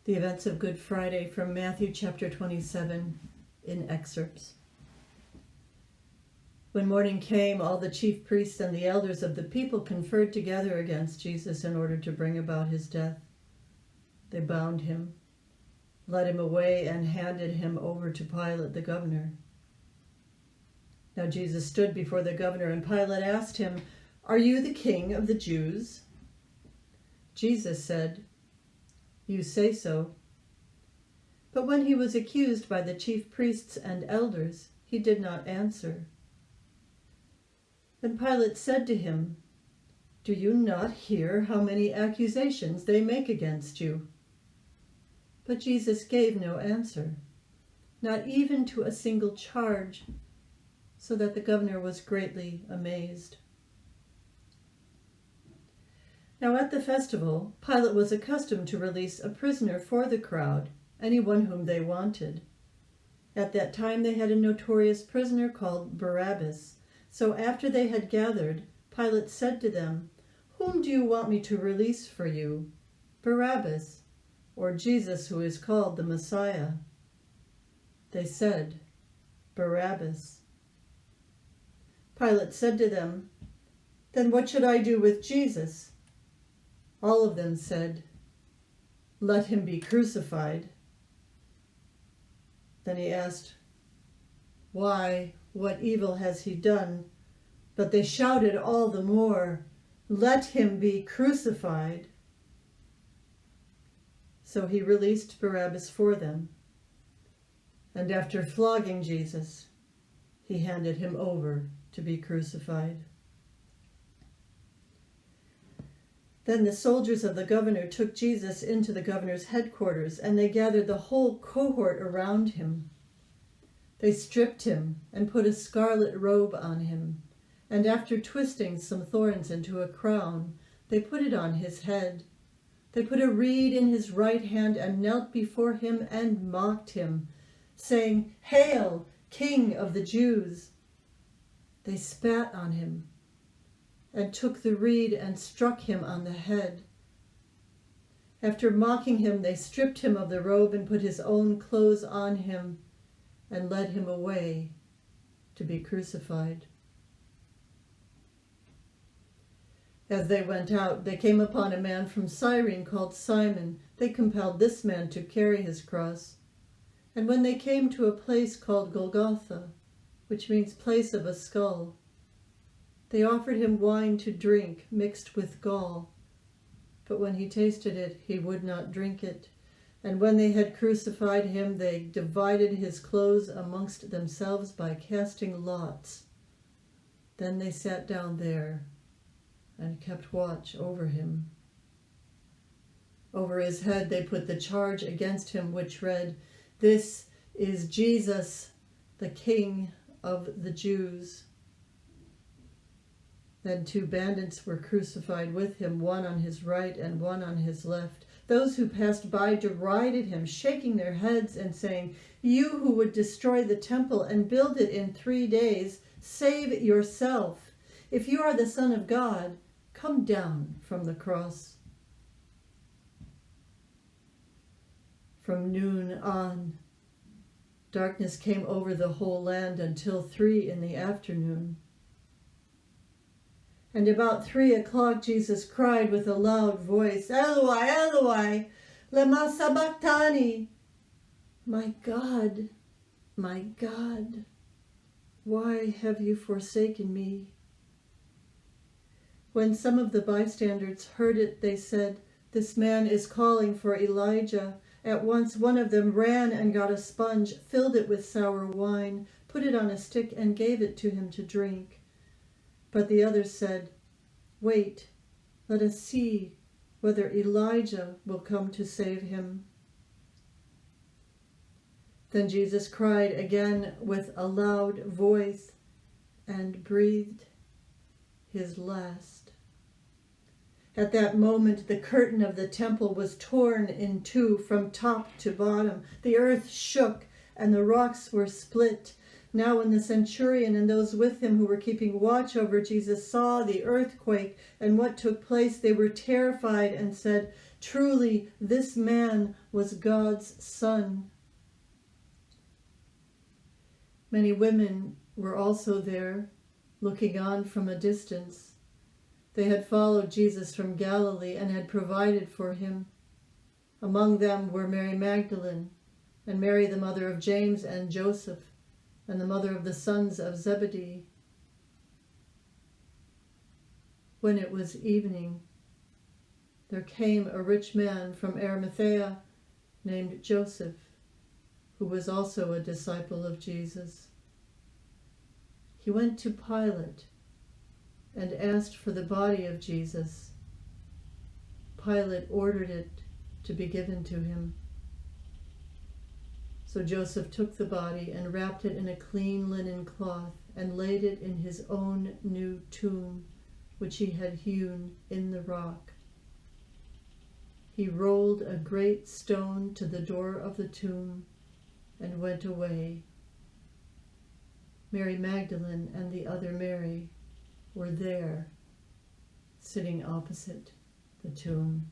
The events of Good Friday from Matthew chapter 27 in excerpts. When morning came, all the chief priests and the elders of the people conferred together against Jesus in order to bring about his death. They bound him, led him away, and handed him over to Pilate the governor. Now Jesus stood before the governor, and Pilate asked him, "Are you the king of the Jews?" Jesus said, "You say so." But when he was accused by the chief priests and elders, he did not answer. Then Pilate said to him, "Do you not hear how many accusations they make against you?" But Jesus gave no answer, not even to a single charge, so that the governor was greatly amazed. Now at the festival, Pilate was accustomed to release a prisoner for the crowd, anyone whom they wanted. At that time they had a notorious prisoner called Barabbas. So after they had gathered, Pilate said to them, "Whom do you want me to release for you, Barabbas, or Jesus who is called the Messiah?" They said, "Barabbas." Pilate said to them, "Then what should I do with Jesus?" All of them said, "Let him be crucified." Then he asked, "Why, what evil has he done?" But they shouted all the more, "Let him be crucified." So he released Barabbas for them, and after flogging Jesus, he handed him over to be crucified. Then the soldiers of the governor took Jesus into the governor's headquarters, and they gathered the whole cohort around him. They stripped him and put a scarlet robe on him, and after twisting some thorns into a crown, they put it on his head. They put a reed in his right hand and knelt before him and mocked him, saying, "Hail, King of the Jews!" They spat on him and took the reed and struck him on the head. After mocking him, they stripped him of the robe and put his own clothes on him and led him away to be crucified. As they went out, they came upon a man from Cyrene called Simon. They compelled this man to carry his cross. And when they came to a place called Golgotha, which means place of a skull, they offered him wine to drink mixed with gall. But when he tasted it, he would not drink it. And when they had crucified him, they divided his clothes amongst themselves by casting lots. Then they sat down there and kept watch over him. Over his head they put the charge against him, which read, "This is Jesus, the King of the Jews." Then 2 bandits were crucified with him, one on his right and one on his left. Those who passed by derided him, shaking their heads and saying, "You who would destroy the temple and build it in 3 days, save yourself. If you are the Son of God, come down from the cross." From noon on, darkness came over the whole land until 3 in the afternoon. And about 3 o'clock Jesus cried with a loud voice, "Eloi, Eloi, lema sabachthani?" My God, why have you forsaken me?" When some of the bystanders heard it, they said, "This man is calling for Elijah." At once one of them ran and got a sponge, filled it with sour wine, put it on a stick, and gave it to him to drink. But the others said, "Wait, let us see whether Elijah will come to save him." Then Jesus cried again with a loud voice and breathed his last. At that moment, the curtain of the temple was torn in 2 from top to bottom. The earth shook and the rocks were split. Now when the centurion and those with him who were keeping watch over Jesus saw the earthquake and what took place, they were terrified and said, Truly, this man was God's son. Many women were also there, looking on from a distance. They had followed Jesus from Galilee and had provided for him. Among them were Mary Magdalene, and Mary the mother of James and Joseph, and the mother of the sons of Zebedee. When it was evening, there came a rich man from Arimathea named Joseph, who was also a disciple of Jesus. He went to Pilate and asked for the body of Jesus. Pilate ordered it to be given to him. So Joseph took the body and wrapped it in a clean linen cloth and laid it in his own new tomb, which he had hewn in the rock. He rolled a great stone to the door of the tomb and went away. Mary Magdalene and the other Mary were there, sitting opposite the tomb.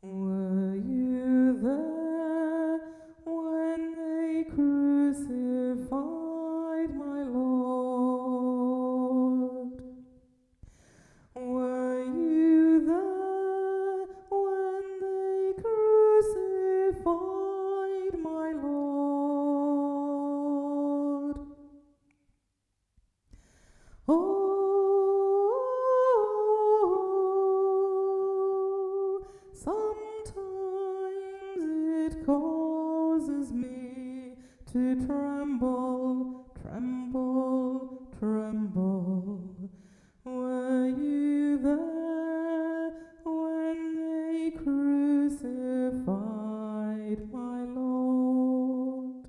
Were you there when they crucified my Lord? Were you there when they crucified my Lord? Sometimes it causes me to tremble, tremble, tremble. Were you there when they crucified my Lord?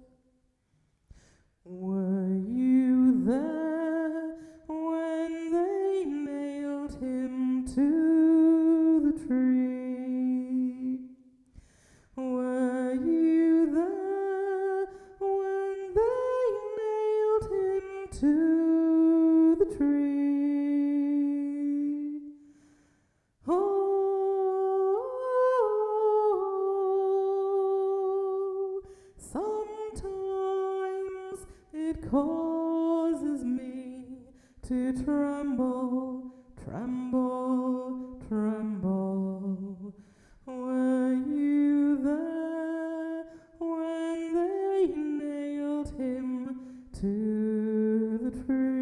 Were you there when they nailed him to the tree? Were you there when they nailed him to the tree? Oh, sometimes it causes me to tremble, tremble, tremble. Were you there when they nailed him to the tree?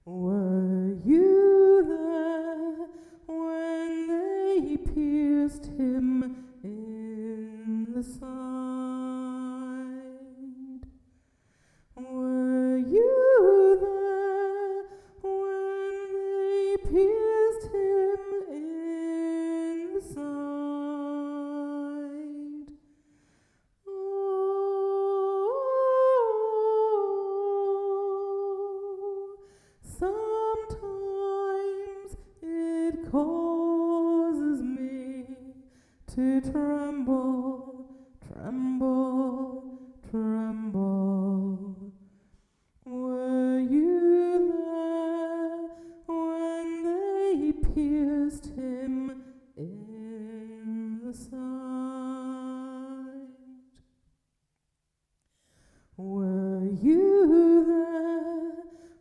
Were you there when they pierced him in the side? Were you there when they pierced him in the side? Oh, sometimes it causes me to tremble, tremble, tremble. Were you there when they pierced him in the side? Were you there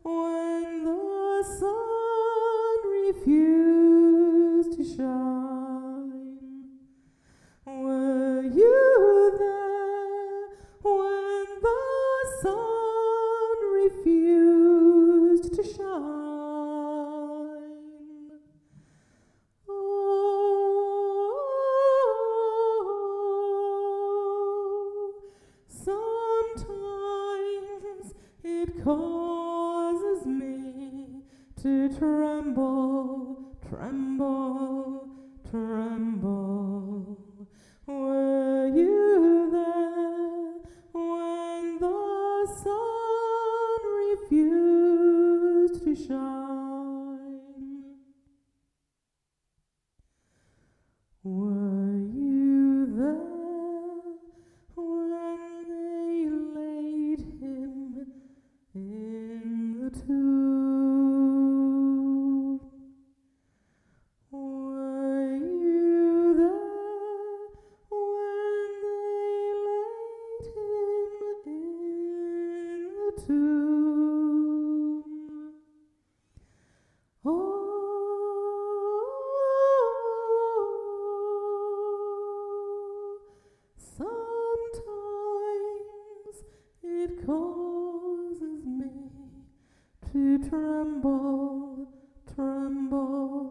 when the sun refused to shine? Were you there when the sun refused to shine? Oh, sometimes it causes me to tremble, tremble, tremble. Were you there when the the sun refused to shine. Were you there when they laid him in the tomb? Were you there when they laid him in the tomb? Oh, sometimes it causes me to tremble, tremble.